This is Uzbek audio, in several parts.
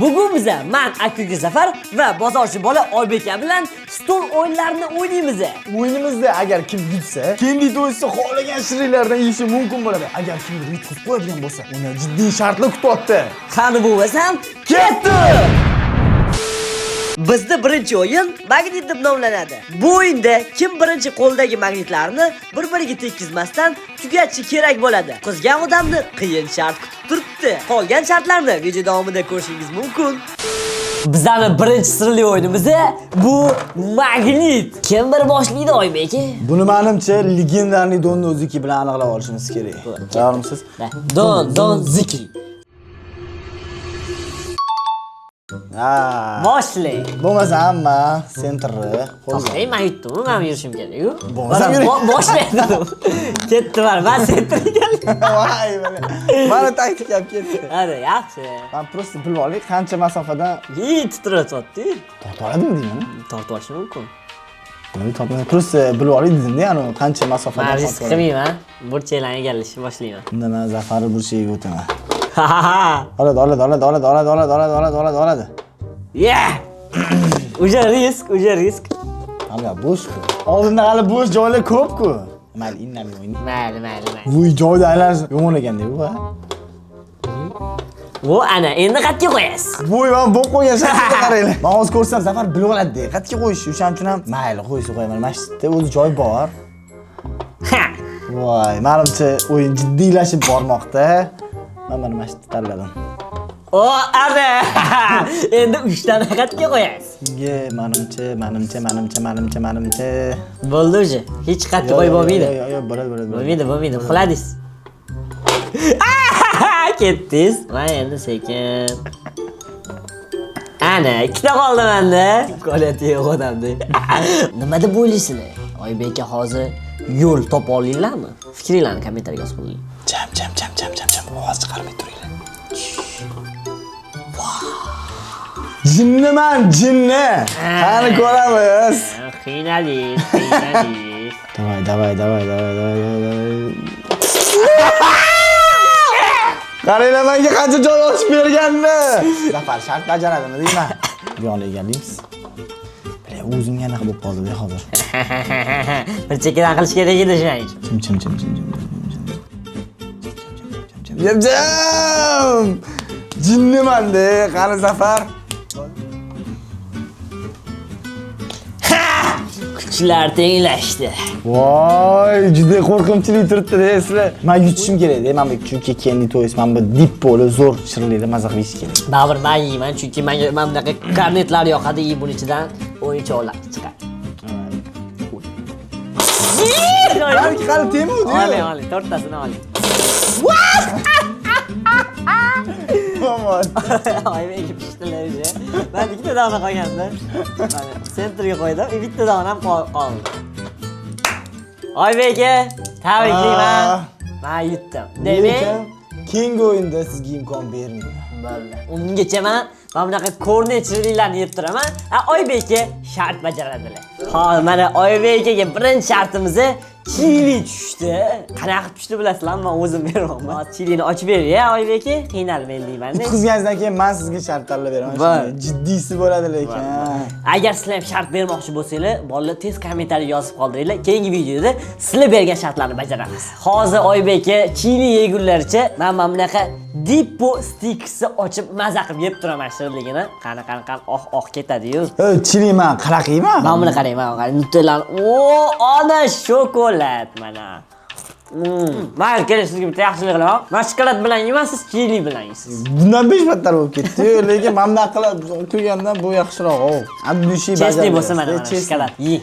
Bugun biza men Akilga Zafar va bozorchi bola Oybeka bilan stol o'yinlarini o'ynaymiz. O'yinimizda agar kim yutsa, kendi do'ysa xohlagan shirinlardan yeyishi mumkin bo'ladi. Agar kimdir yutqizib qo'yadigan bo'lsa, uni jiddiy shartlar kutyapti. Qani bo'lmasam, ketdi! Bizda birinchi o'yin magnit deb nomlanadi. Bu o'yinda kim birinchi qo'ldagi magnitlarni bir-biriga tekkizmasdan tugatchi kerak bo'ladi. Qizgan odamni qiyin shart kutib turibdi. Qolgan shartlarni video davomida ko'rishingiz mumkin. Bizning birinchi sirli o'yinimiz bu magnit. Kim bir boshlaydi Oybek? Buni menimcha legendarniy Don Ziki bilan aniqlab olishimiz kerak. Tayyormisiz? Don Ziki. Boshlang. Bo'lmasa hamma sentrni qo'lga. Men yutdim, men yurishim kerak-ku. Bo'lmasa boshlaydim. Ketdi var, men sentrga. Voy, mana taktika olib ketdi. Hadi, yaxshi. Men просто bilib olaylik, qancha masofadan titrayapti. tortadimi deyman. Tortib olish mumkin. Buni topmay, просто bilib olaylik dedim-da, yani qancha masofadan Men risk qilmayman. Burchaklarni egallashni boshlayman. Unda men Zafarni burchagiga o'taman. Ha ha ha. Oladi. Yeah! Уже risk. Hamma bo'sh-ku. Oldinda hali bo'sh joylar ko'p-ku. Mayli, indamay o'ynay. Mayli. Bu joyda aylanish yomon ekan-da bu, ha. Bu ana endi qatga qo'yasiz. Voy, men bo'q qo'ygan shaklga qaranglar. Men hozir ko'rsam Zafar bilib oladi-da. Qatga qo'yish, o'shaning uchun ham mayli, qo'ysa qo'yaman. Masjidda o'zi joy bor. Voy, menimcha o'yin jiddiylashib bormoqda. Men mana masjidni tanladim. O, ana! Endi 3 tane qatga qo'yasiz. Sizga menimcha. Bo'ldi o'zi. Hech qatga qo'yib bo'lmaydi. Yo'q, bo'ladi. Bo'lmaydi. Qiladingiz. Ketdingiz. Men endi sekin. Ana, ikkita qoldi menda. Qo'lati yo'q odamda. Nima deb o'ylaysizlar? Oybek hozir yo'l topa olinglarmi? Fikringlarni kommentariyga yozib qo'ying. Jam. Ovoz chiqarmay turinglar. Jinniman, jinni. Qani ko'ramiz. Qiynadingiz. Давай. Qaranglar, menga qancha joy ochib berganini. Zafar shart bajaradimi deyman. Bu yoqni egallaymiz. Bile o'zimga anaqa bo'lib qoldi-da hozir. Bir chekkadan qilish kerak edi shuning uchun. Jim. Jinniman-da, qani Zafar. Kuchlar tenglashdi. Voy, juda qo'rqinchli turibdi-da sizlar. Men yutishim kerak-da, men chunki kendi to'yis, men bu dip bo'lib zo'r shirinliklar maza qilish kerak. Baribir men yeyman, chunki menga bunaqa karnetlar yoqadi, buning ichidan o'yinchoqlar chiqadi. Balki qani temuvdi. Oling, to'rttasini oling. Aman. Oybek pishdilar o'zi. Men ikkita dona qo'ygandim. Mana sentrga qo'ydim, bitta dona ham qoldi. Oybek, tabriklayman. Men yutdim. Demak, keyingi o'yinda sizga imkon bermayman. bo'ldi. Ungacha men bunaqa ko'rnechliklarni yeb turaman. Oybekka shart bajaradilar. Hozir mana Oybekga birinchi shartimiz chili tushdi. Qanaqa tushdi bilasizlar, men o'zim beraman. Chilini ochib beray, Oybek. Qiynalmang deyman-da. Qizganingizdan keyin men sizga shart tanlab beraman. Jiddiysi bo'ladi lekin. Agar sizlar ham shart bermoqchi bo'lsanglar, bolalar tez kommentariy yozib qoldiringlar. Keyingi videoda sizlar bergan shartlarni bajaramiz. Hozir Oybekka chili yegunlaricha men bunaqa Dippo stiksni ochib maza qilib yeb turaman shirinligini. Qani, oq ketadi-yu. Chili men qanaqa yeyman? Men buni qarang, Nutellani. Ana shokolad mana. Men keling sizga bitta yaxshilik qilaman. Men shokolad bilan yeyman, siz chili bilan yeysiz. Bundan 5 battar bo'lib ketdi. Lekin men bunday qilib qo'ygandan bu yaxshiroq. Abdushi bajar. Chesli bo'lsa mana shokolad yey.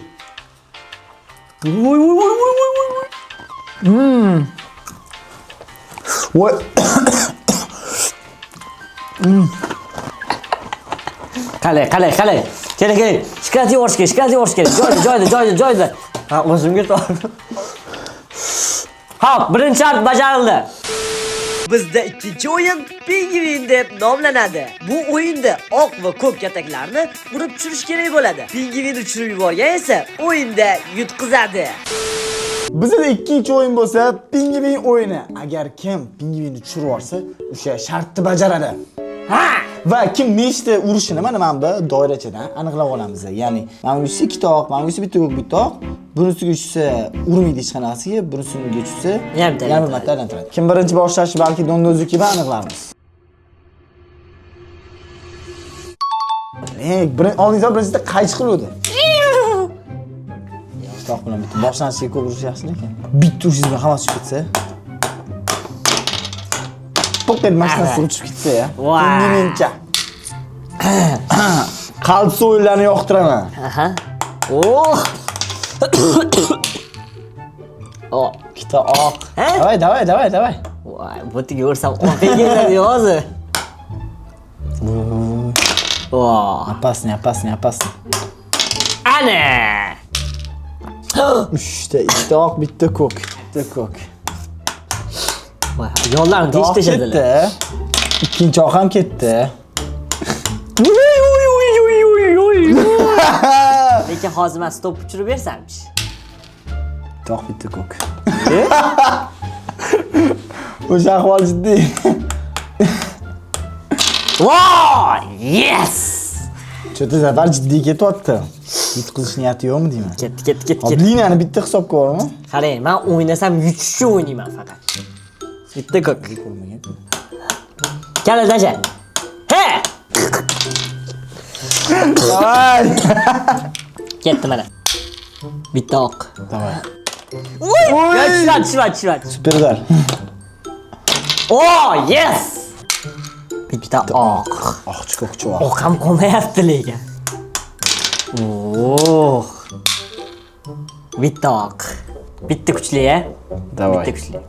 Voy. Qalay. Keling. Shokolad yeyorish kerak. Joyda. Ha, o'zimga to'g'ri. Hop, birinchi shart bajarildi. Bizda ikkinchi o'yin pingvin deb nomlanadi. Bu o'yinda oq va ko'k kataklarni urib tushirish kerak bo'ladi. Pingvin uchirib yuborgan esa o'yinda yutqizadi. Bizda ikkinchi o'yin bo'lsa, pingvin o'yini. Agar kim pingvinni tushirib olsa, o'sha shartni bajaradi. Ha! Va kim nechta urishini mana bu doirachadan aniqlab olamiz. Ya'ni mana bunisi 2 toq, mana bunisi bitta ko'k bitta toq. Bunisiga tushsa urmaydi hech qanaqasiga, bunisiga tushsa yana bir marta aylantiradi. Kim birinchi boshlashi balki do'ndoznikiga aniqlarmiz. Oldingizda birinchida qaychi qiluvdi. Toq bilan bitta boshlanishiga ko'p urish yaxshi lekin. Bitta urishingiz bilan hammasi tushib ketsa. Poket mashinasi uchib ketsa ya. Menimcha. Qalb o'yinlarini yoqtiraman. Aha. Oh. Oh, Bitta oq. Давай. Voy, butiga ursam oq keladi hozir. Oh, Опасный. ana. 3 ta, 2 ta oq, bitta ko'k. Voy, yo'llarni teshishadilar. Ikkinchi oq ham ketdi. Lekin hozir men stop uchirib bersamchi. Toq bitta ko'k. O'sha ahvol jiddiy. Voy, yes! Cho'ta zafar jiddiy ketyapti. Yutqizish niyati yo'qmi deyman. Ketdi. Liniyani bitta hisobga olmi? Qarang, men o'ynasam yutish uchun o'ynayman faqat. Bitta ko'k. Kala tasha. He! Давай. Ketdi mana. Bitta oq. Давай. Tushlat. Superlar. Oh, yes! Bitta oq. Oqchi ko'kchi oq. Oq ham qolmayapti lekin. Oh. Bitta oq. Bitta kuchli-a? Давай. Bitta kuchli.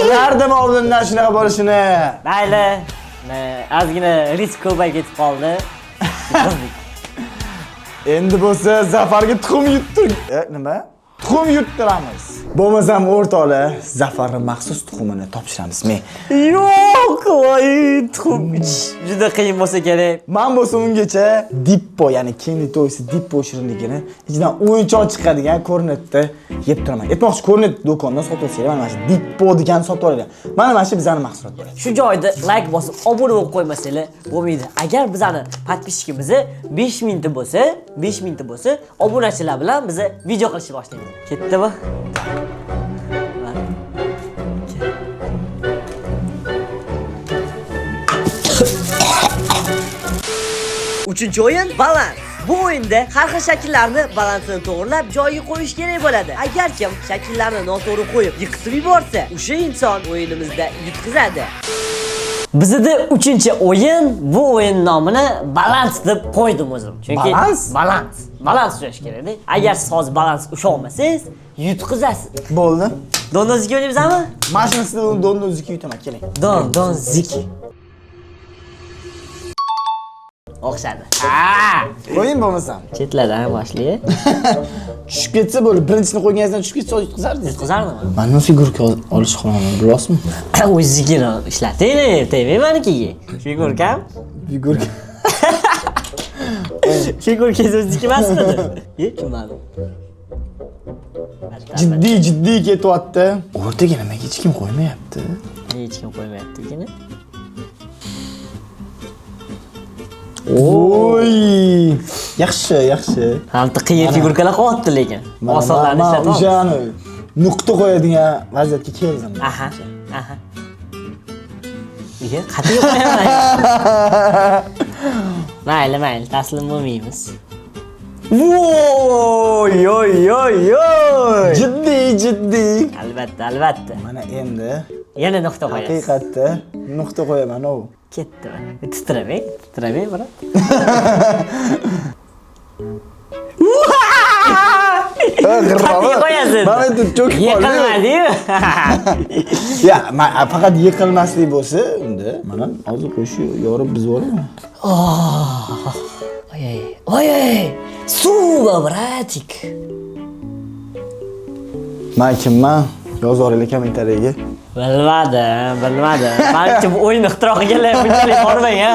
Ulardim oldindan shunaqa bo'lishini. Mayli. Ozgina risk ko'payib ketib qoldi. Endi bo'lsa Zafarga tuxum yutdik. Nima? Tuxum yuttiramiz. Bo'lmasam o'rtoqlar, Zafarning maxsus tuxumini topshiramiz. Men Yo'q, voy, tuxum juda qiyin bo'lsa kerak. men bo'lsa ungacha dippo, ya'ni kendi to'ysi dippo shirinligini ichidan o'yinchoq chiqadigan ko'rinatda yeb turaman. Aytmoqchi, ko'rinat do'kondan sotib olsanglar, mana shu dippo degan sotib olinglar. Mana mana shu bizning mahsulot bo'ladi. Shu joyda like bosib, obuna bo'lib qo'ymasanglar bo'lmaydi. Agar bizning podpishchimiz 5000 ta bo'lsa, obunachilar bilan biz video qilishni boshlaymiz. Ketdimi? Uchinchi o'yin balans. Bu o'yinda har xil shakllarni balansini to'g'rilab joyiga qo'yish kerak bo'ladi. Agar kim shakllarni noto'g'ri qo'yib yiqitib yuborsa, o'sha inson o'yinimizda yutqizadi. Bizda 3-o'yin, bu o'yin nomini balans deb qo'ydim o'zim. Chunki balans ushlash kerak-da. Agar siz hozir balans usha olmasangiz, yutqizasiz. Bo'ldi. Dondoziki o'ynaymizmi? Mashinasida do'ndoziki yutaman, keling. Dondoziki. O'xshadi. Qo'ying bo'lmasam. Chetlardan boshlaydi. Tushib ketsa bo'ldi. Birinchini qo'yganingizdan tushib ketsa yutqizardingiz. Yutqizardimi? Mendan figurka olish xohlaman, bilasizmi? O'zingizga ishlating, tegmayman-ki. Figurkam? Figurka. Figurkangiz o'zingizniki emasmi? Kim ma'lum? Jiddiy ketyapti. O'rtaga nimaga hech kim qo'ymayapti? Hech kim qo'ymayapti ekan. Oy! Yaxshi. Hamda qiyin figurkalar qo'yapti lekin. Osonlarni ishlatib. O'shani nuqta qo'yadigan vaziyatga keldim. Aha. Nega qatiy qo'yaman? Mayli, taslim bo'lmaymiz. Voy! Jiddiy. Albatta. Mana endi Yana nuqta qo'yasiz. haqiqatda nuqta qo'yaman u. Ketdimi? Titramang, biroq. Qatiy qo'yasiz. Mana endi cho'kib qoldi. Yiqilmadi-yu. Ya, faqat yiqilmaslik bo'lsa, unda mana hozir qo'shi yorib bizib olaman. Ой, suva, bratik. Men kimman? Yozib oringlar kommentariyaga. Bilmadim. Balki bu o'yin ixtiro qilganlar bunchalik bormang, ha.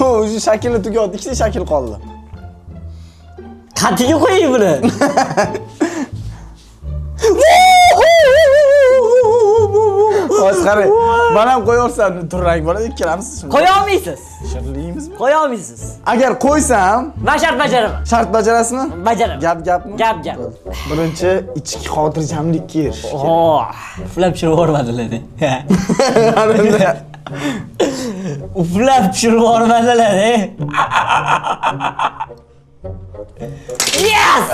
O'sha shaklni tugatdi, ikkita shakl qoldi. Qatiga qo'ying buni. Qarang, men ham qo'yaversan, turrang bo'ladi, ikkalamiz. Qo'ya olmaysiz. Shirliymizmi? Qo'ya olmaysiz. Agar qo'ysam, Men shart bajaraman. shart bajarasizmi? Bajaraman. Gapmi? Gap. Birinchi ichki xotirjamlikka erishish. Uflab tushirib yubormadilar. Uflab tushirib yubormadilar. Yes!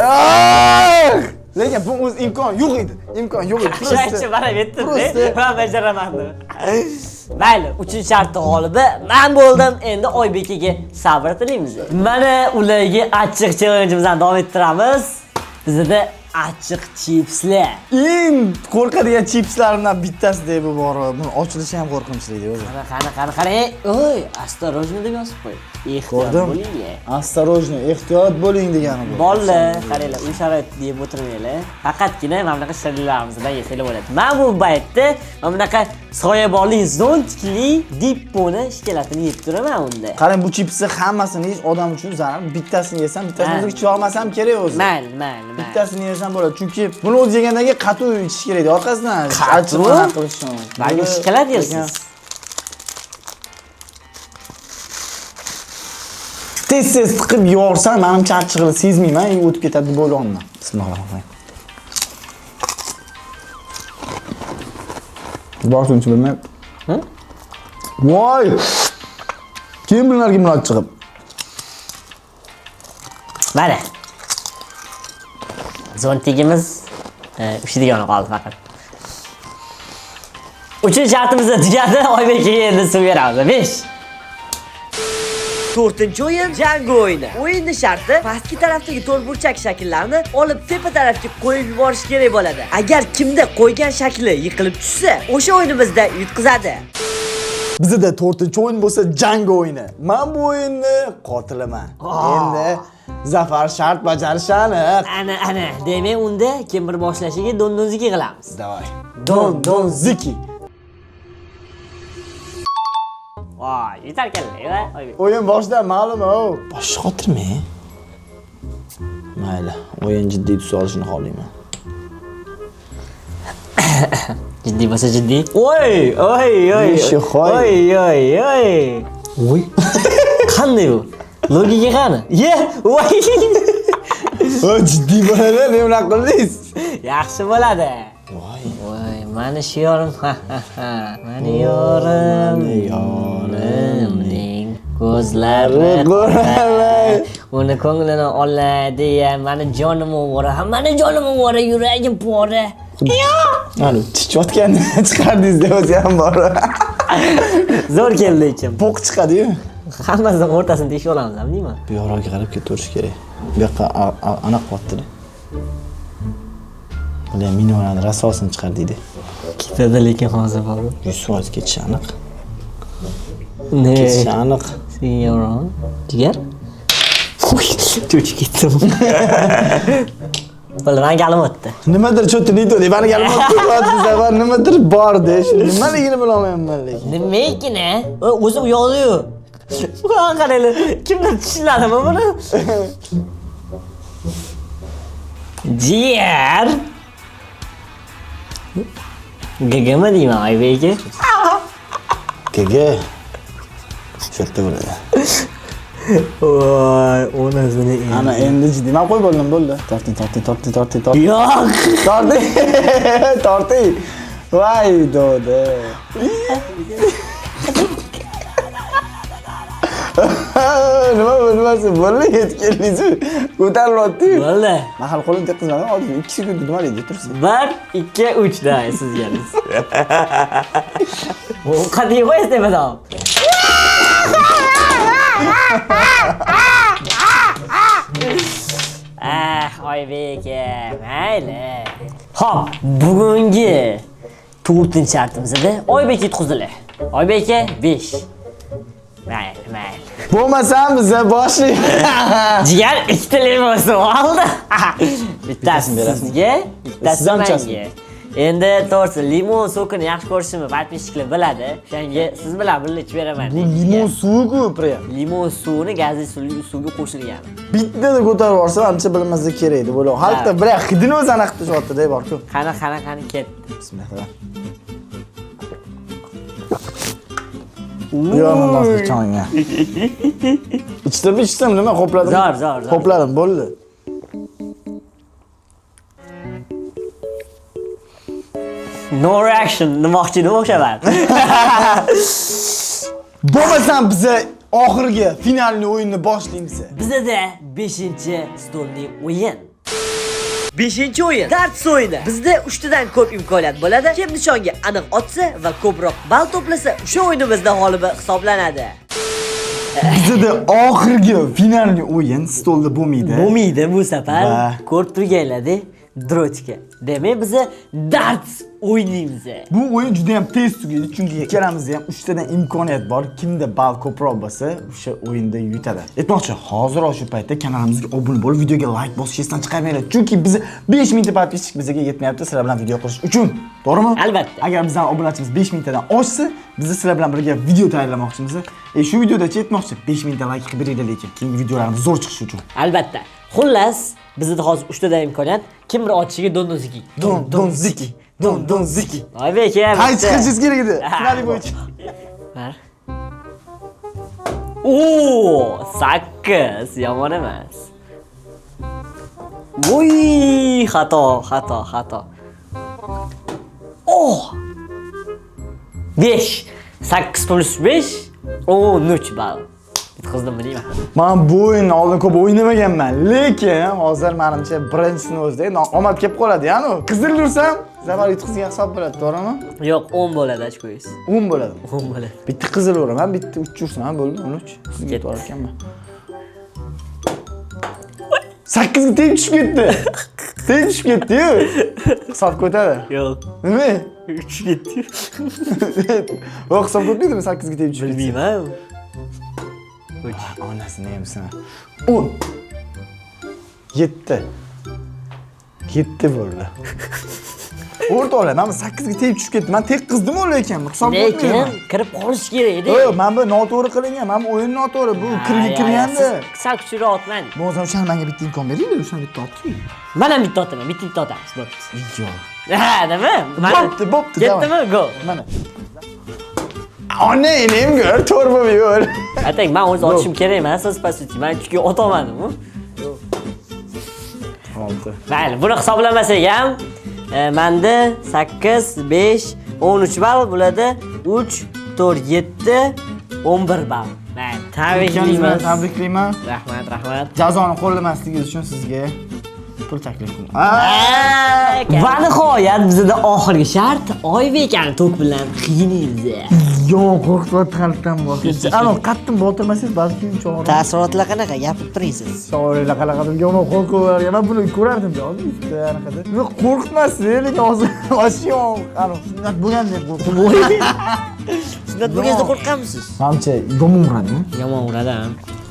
Lekin bu o'z imkon yo'q edi. Imkon yo'q edi. Shaychi mana yetdi. Men bajaraman. Mayli, 3-shartning g'olibi men bo'ldim. Endi Oybekaga sabr tilaymiz. Mana ularga achchiq challenge'imizni davom ettiramiz. Bizda achchiq chipslar. Eng qo'rqadigan chipslarimdan bittasi deb bor. Buni ochilishi ham qo'rqinchli o'zi. Qani. Oy, осторожно deb yozib qo'y. Ehtiyot bo'ling. Осторожно, ehtiyot bo'ling degani bu. Bolalar, qaranglar, u sharoit deb o'tirmanglar. Faqatgina mana bunaqa shirinlarimizdan yesanglar bo'ladi. Men bu paytda mana bunaqa soyabonli, zontikli dipponi shkelatini yeb turaman unda. Qarang, bu chipsni hammasini yeyish odam uchun zarar. Bittasini yesam, bittasini o'zga icha olmasam kerak o'zi. Mayli. Bittasini yesam bo'ladi, chunki buni o'zi yegandagi qatuv ichish kerak edi. Orqasidan achchiq qilish uchun. Balki shkolat yersiz. Tez tiqib yorsam, menimcha achchig'ini sezmayman, o'tib ketadi deb o'ylayman. Bismillahirrohmanirrohim. Boshimcha bilmayapti. Voy! Kim bularga murat chiqib? Mana. Zontigimiz ushlaydigani qoldi faqat. 3-shartimiz tugadi. Oybekaga endi suv beramiz. 5. 4-o'yin jangi o'yini. O'yinning sharti pastki tarafdagi to'rtburchak shakllarni olib tepa tarafga qo'yib yuborish kerak bo'ladi. Agar kimda qo'ygan shakli yiqilib tushsa, o'sha o'yinimizda yutqizadi. Bizda 4-o'yin bo'lsa jangi o'yini. Men bu o'yinni qotilaman. Endi zafar shart bajarish aniq. Ana. Demak, unda kim bir boshlashiga don-donziki qilamiz. Davay. Don-donziki. Voy, yetar keldi, O'yin boshidan ma'lum-ku. Bosh xotirmi? Mayli, o'yin jiddiy tus olishini xohlayman. Jiddiy bo'lsa jiddiy. Oy. Voy. Qanday bu? Logika qani? Voy. Jiddiy bo'ladi, nima bilan qildingiz? Yaxshi bo'ladi. Voy, mani shorim. Mani yorimning ko'zlari qo'rqaman. Uni ko'nglini oladi, mani jonim o'g'ri, mani jonim o'g'ri, yuragim pora. Mana tichayotganini chiqardingiz deb o'zi ham bor. Zo'r keldi ichim. Poq chiqadi-yu. Hammasining o'rtasini teshib olamiz, deyman. Bu yoqqa qarab ketaverish kerak. Bu yoqqa aniq qotdi. Bular minonani rasosini chiqar deydi. Ketadi lekin hozir bor. 100% ketishi aniq. Ne? Ketishi aniq. Senyoron. Jigar? Cho'chib ketdim. Bo'ldi, men galim o'tdi. Nimadir cho'tdi deydi, meni galim o'tdi. Safar nimadir bor-da, shu nimaligini bilolmayman lekin. Nimaligini? O'zi u yo'q-yu. Qaranglar, kimdir tushunadimi buni? Jigar. Gagama deyman, Oybeka. Gaga. Shuerta bo'ladi. Voy, onasini. Ana endi jiddiy. Men qo'y bo'ldim, bo'ldi. Torting. Yo'q. Torting. Voy, dode. Nimasi bo'ldi? Yetkildingiz. Ko'tarilyapti. Bo'ldi. Men hali qo'lim teqizmadim. Hozir 2 sekund nima deydi, tursin. 1, 2, 3 da sizga. O qanday qo'yasiz demadam. Oybeka, mayli. Xo'p, bugungi 4-shartimizda Oybeka yutqizdilar. Oybeka 5. Mayli. Bo'lmasam biz boshlaymiz. Jigar ikkita limon oldi. Bittasi sizga, bittasi menga. Endi to'g'risi limon sokini yaxshi ko'rishimni подписчиклар biladi. O'shanga siz bilan birga ichib beraman. Bu limon suvi-ku, prem. Limon suvini gazli suvga qo'shilgan. Bittada ko'tarib yuborsa, ancha bilmaslik kerak deb o'ylayman. Xalqda biroq hidini o'zi aniq tushyapti-da, bor-ku. Qani ketdi. Bismillah. Yo'q, men nosni chonga. Ichdimi, nima qo'pladim? Zor. Qo'pladim, bo'ldi. No reaction demoqchi o'xshaman. Bo'lmasam biza oxirgi finalni o'yinni boshlaymiz. Bizda 5-stolli o'yin. 5-o'yin darts o'yini. Bizda 3 tadan ko'p imkoniyat bo'ladi. Kim nishonga aniq otsa va ko'proq ball to'plasa, o'sha o'yinimizda g'olibi hisoblanadi. Bizda oxirgi finalni o'yin stolda bo'lmaydi. Bo'lmaydi bu safar. Va Ko'rib turganlar-da, drochka. Demak, biz darts o'ynaymiz. bu o'yin juda ham tez tugaydi, chunki ikkalamizda ham 3 tadan imkoniyat bor. Kimda ball ko'proq bo'lsa, o'sha o'yinda yutadi. Aytmoqchi, hozir shu paytda kanalimizga obuna bo'lib, videoga like bosishni esdan chiqarmanglar. Chunki biz 5000 ta podpischik bizga yetmayapti sizlar bilan video qilish uchun. To'g'rimi? Albatta. Agar bizning obunachimiz 5000 tadan oshsa, biz sizlar bilan birga video tayyorlamoqchimiz. Shu videoda aytmoqchi, 5000 ta like qilib beringlar lekin keyingi videolarimiz zo'r chiqishi uchun. Albatta. Xullas, bizda hozir 3 tadan imkoniyat. Kimdir otishiga dondoziki. Don ziki. Oybek, Qaysi chiqishingiz kerak edi? Finali bo'yicha. Var. Oo, 8 yomon emas. Voy, xato. Oh! 5. 8 plus 5 13 ball. Bitqizdim deyman. Men bu o'yinni oldin ko'p o'ynamaganman, lekin hozir menimcha birinchisini o'zida omad kelib qoladi, ya'ni qizil ursam zafar yutqizgan hisob bo'ladi, to'g'rimi? Yo'q, 10 bo'ladi ochko'yingiz. 10 bo'ladi. 10 bo'ladi. Bitta qizil uraman, bitta 3 ursam bo'ldi, 13. Sizga yetib ekanman. 8 ga tegib tushib ketdi. Tegib tushib ketdi-yu. Hisob ko'tadi. Yo'q. Nima? 3 ketdi. Yo'q, hisob ko'tmaydimi 8 ga tegib tushib ketdi? Bilmayman. Onasini ham sana. 10. 7. 7 bo'ldi. O'rtoqlar, men 8 ga tegib tushib ketdi. Men tek qizdim lekin hisob Lekin ko'tmayman. kirib qolish kerak edi. Men bu noto'g'ri qilingan. Men bu o'yin noto'g'ri. Bu kirga kirgandi. Sal kuchliroq otmang. Bo'lmasa o'sha menga bitta imkon beringlar, o'sha bitta otdi. Men ham bitta otaman, bitta otamiz, bo'pti. Yo'q. Ha, nima? Bo'pti. Ketdimi? Go. Mana. Ona elim gör, torba yur. Ayting, men o'z otishim kerak emas, siz pasiti. Men chunki otolmadim-ku. Oldi. Mayli, buni hisoblamasak ham, menda 8, 5, 13 ball bo'ladi. 3, 4, 7, 11 ball. Mayli, tabriklayman. Tabriklayman. Rahmat. Jazoni qo'llamasligingiz uchun sizga pul taklif qilaman. Va nihoyat bizda oxirgi shart Oybekani tok bilan qiynaymiz. Yo'q, qo'rqib qalbdan boshqa. Ana qattim botirmasangiz balki cho'g'ri. Taassurotlar qanaqa gapirib turasiz? Shoirlar qanaqa yo'q, qo'rqavergan. Men buni ko'rardim hozir bitta anaqada. Yo'q, qo'rqmasdi, lekin hozir yo'q. Ana sunnat bo'lgandek qo'rqib. Sunnat bo'lganda qo'rqamsiz? Menimcha yomon uradimi? Yomon uradi.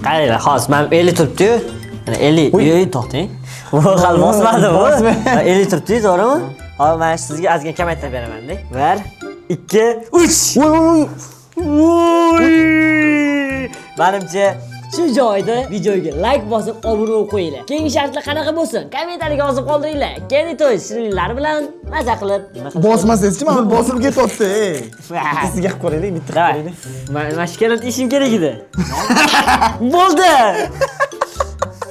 Qaranglar, hozir men 50 turibdi-yu. Mana 50. To'xtang. Bu hali bosmadim. 50 turibdi, to'g'rimi? Hozir men sizga ozgina kamaytirib beraman-da. 1, 2, 3. Voy! Menimcha shu joyda videoga like bosib, obuna bo'lib qo'yinglar. Keyingi shartlar qanaqa bo'lsin? Kommentariyaga yozib qoldiringlar. Keyin to'y shirinlar bilan maza qilib, nima qilib Bosmasangiz-chi, men bosib ketyapti. Bittasiga qilib ko'raylik, bitta qilib ko'raylik. Men shikalat ishim kerak edi. Bo'ldi.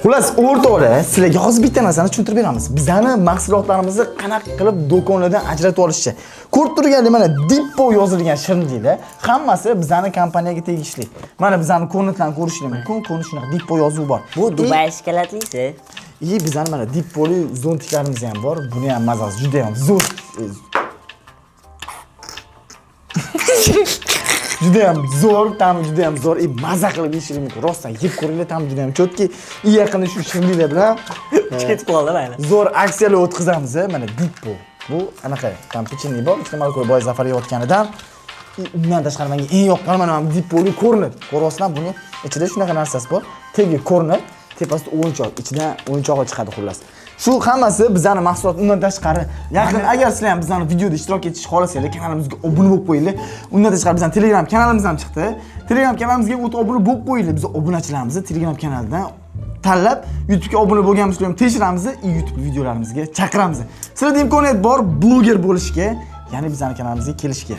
Xullas, o'rtoqlar, sizlarga hozir bitta narsani tushuntirib beramiz. Bizani mahsulotlarimizni qanaqa qilib do'konlardan ajratib olishchi. Ko'rib turganlar mana Dippo yozilgan shirinliklar hammasi bizani kompaniyaga tegishli. Mana bizani ko'rnitlarni ko'rishingiz mumkin. Ko'rinish shunaqa Dippo yozuvi bor. Bu Dubay shikolatlisi. Bizani mana Dippoli zontiklarimiz ham bor. Buni ham mazasi juda ham zo'r. Juda ham zo'r, ta'mi juda ham zo'r. Maza qilib yeyishingiz mumkin. Rostdan yeb ko'ringlar, ta'mi juda ham chotki. Yaqinda shu shirinliklar bilan ketib qoldi mana. Zo'r aksiyalar o'tkazamiz, mana Dippo. Bu anaqa, kompecheniy bor, iste'mol ko'y boy zafar yeyotganidan. Undan tashqari menga eng yoqqani mana Dippoli ko'rinib. Ko'ryapsizlar, buni ichida shunaqa narsasi bor. Tegi ko'rinib, tepasida o'yinchoq, ichidan o'yinchog'i chiqadi xullas. Shu hammasi bizani mahsulot undan tashqari. Yaqin agar sizlar ham bizani videoda ishtirok etishni xohlasanglar, kanalimizga obuna bo'lib qo'yinglar. Undan tashqari bizning Telegram kanalimiz ham chiqdi. Telegram kanalimizga o'tib obuna bo'lib qo'yinglar. Biz obunachilarimizni Telegram kanalidan tanlab YouTube'ga obuna bo'lganmisizlar ham tekshiramiz, YouTube videolarimizga chaqiramiz. Sizlarda imkoniyat bor bloger bo'lishga, ya'ni bizning kanalimizga kelishga.